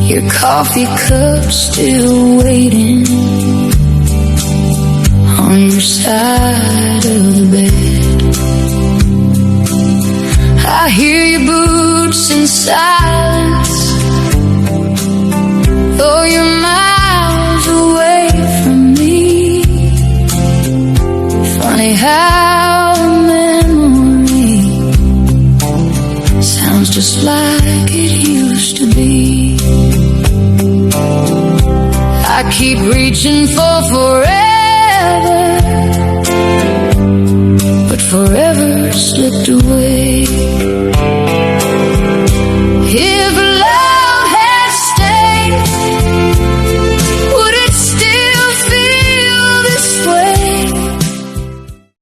Your coffee cup still waiting on your side of the bed. I hear your boots in silence, though you're miles away from me. Funny how a memory sounds just like it used to be. I keep reaching for forever, but forever slipped away.